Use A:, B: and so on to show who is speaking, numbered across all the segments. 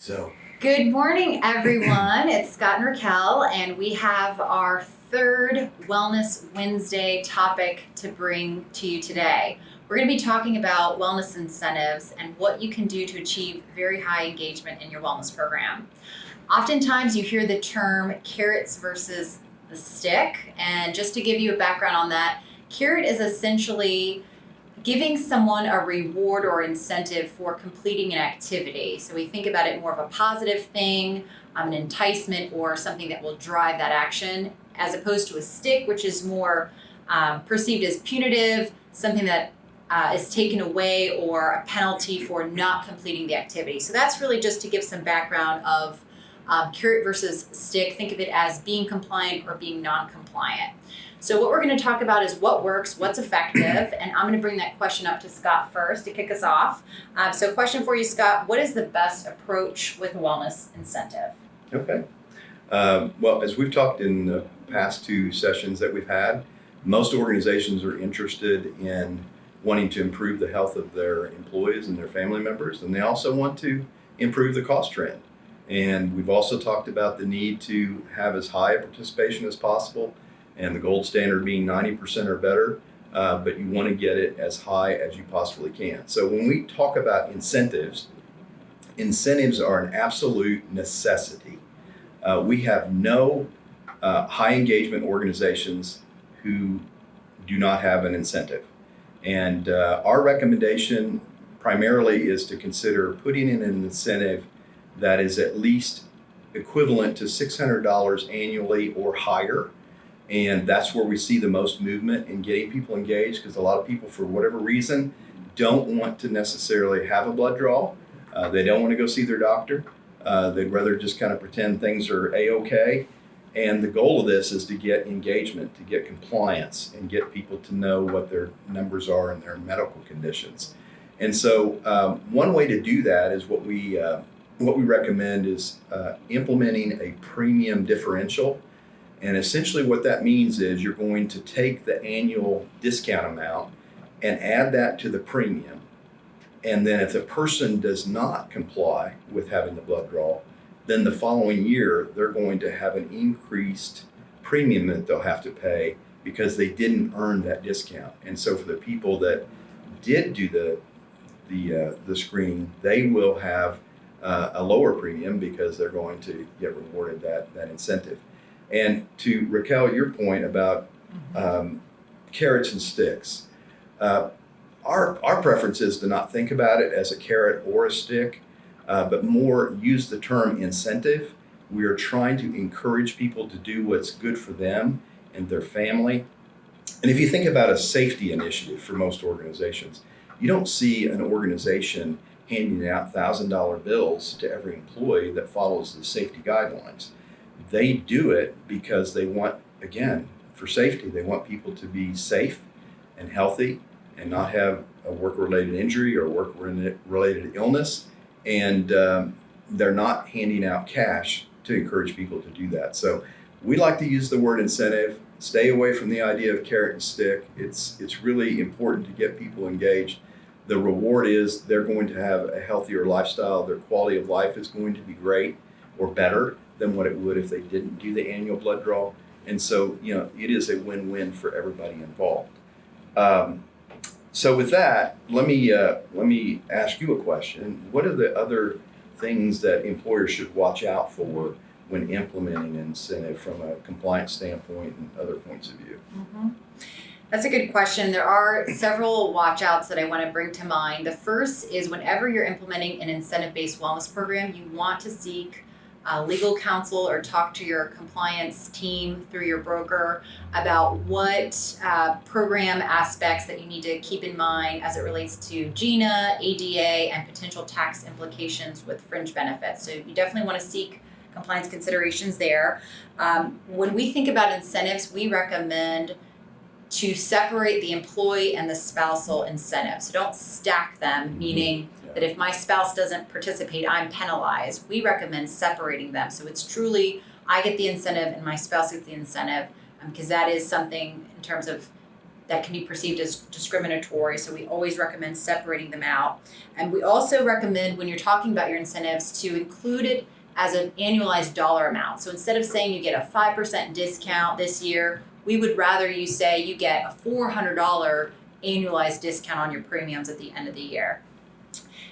A: So,
B: Good morning, everyone. It's Scott and Raquel, and we have our third Wellness Wednesday topic to bring to you today. We're going to be talking about wellness incentives and what you can do to achieve very high engagement in your wellness program. Oftentimes, you hear the term carrots versus the stick, and just to give you a background on that, carrot is essentially giving someone a reward or incentive for completing an activity. So we think about it more of a positive thing, an enticement, or something that will drive that action, as opposed to a stick, which is more perceived as punitive, something that is taken away, or a penalty for not completing the activity. So that's really just to give some background of carrot versus stick. Think of it as being compliant or being non-compliant. So what we're going to talk about is what works, what's effective, and I'm going to bring that question up to Scott first to kick us off. So question for you, Scott, what is the best approach with a wellness incentive?
A: okay. Well, as we've talked in the past two sessions that we've had, most organizations are interested in wanting to improve the health of their employees and their family members, and they also want to improve the cost trend. And we've also talked about the need to have as high a participation as possible, and the gold standard being 90% or better, but you want to get it as high as you possibly can. So when we talk about incentives, incentives are an absolute necessity. We have no high engagement organizations who do not have an incentive. And our recommendation primarily is to consider putting in an incentive that is at least equivalent to $600 annually or higher. And that's where we see the most movement in getting people engaged, because a lot of people, for whatever reason, don't want to necessarily have a blood draw. They don't want to go see their doctor. They'd rather just kind of pretend things are A-okay. And the goal of this is to get engagement, to get compliance, and get people to know what their numbers are and their medical conditions. And so one way to do that is what we recommend is implementing a premium differential. And essentially what that means is you're going to take the annual discount amount and add that to the premium. And then if the person does not comply with having the blood draw, then the following year they're going to have an increased premium that they'll have to pay because they didn't earn that discount. And so for the people that did do the screening, they will have a lower premium because they're going to get rewarded that incentive. And to Raquel, your point about carrots and sticks, our preference is to not think about it as a carrot or a stick, but more use the term incentive. We are trying to encourage people to do what's good for them and their family. And if you think about a safety initiative for most organizations, you don't see an organization handing out $1,000 bills to every employee that follows the safety guidelines. They do it because they want, again, for safety, they want people to be safe and healthy and not have a work-related injury or work-related illness. And they're not handing out cash to encourage people to do that. So we like to use the word incentive. Stay away from the idea of carrot and stick. It's really important to get people engaged. The reward is they're going to have a healthier lifestyle. Their quality of life is going to be great or better than what it would if they didn't do the annual blood draw. And so, it is a win-win for everybody involved. So with that, let me ask you a question. What are the other things that employers should watch out for when implementing an incentive from a compliance standpoint and other points of view?
B: Mm-hmm. That's a good question. There are several watchouts that I want to bring to mind. The first is whenever you're implementing an incentive-based wellness program, you want to seek legal counsel or talk to your compliance team through your broker about what program aspects that you need to keep in mind as it relates to GINA, ADA, and potential tax implications with fringe benefits. So you definitely want to seek compliance considerations there. When we think about incentives, we recommend to separate the employee and the spousal incentives. So don't stack them, meaning that if my spouse doesn't participate, I'm penalized. We recommend separating them. So it's truly, I get the incentive and my spouse gets the incentive, because that is something in terms of that can be perceived as discriminatory. So we always recommend separating them out. And we also recommend when you're talking about your incentives to include it as an annualized dollar amount. So instead of saying you get a 5% discount this year, we would rather you say you get a $400 annualized discount on your premiums at the end of the year.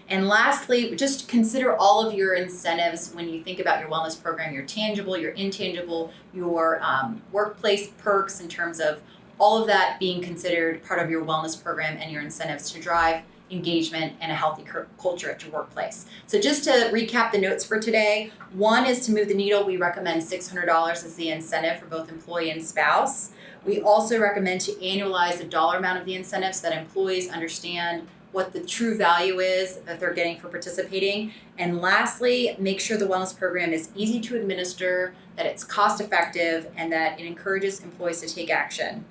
B: And lastly, just consider all of your incentives when you think about your wellness program, your tangible, your intangible, your workplace perks in terms of all of that being considered part of your wellness program and your incentives to drive engagement and a healthy culture at your workplace. So just to recap the notes for today, one is to move the needle. We recommend $600 as the incentive for both employee and spouse. We also recommend to annualize the dollar amount of the incentive so that employees understand what the true value is that they're getting for participating. And lastly, make sure the wellness program is easy to administer, that it's cost effective, and that it encourages employees to take action.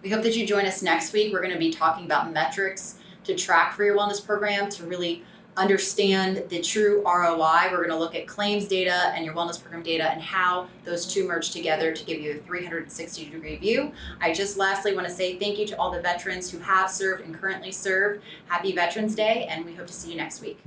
B: We hope that you join us next week. We're going to be talking about metrics to track for your wellness program to really understand the true ROI. We're going to look at claims data and your wellness program data and how those two merge together to give you a 360-degree view. I just lastly want to say thank you to all the veterans who have served and currently serve. Happy Veterans Day, and we hope to see you next week.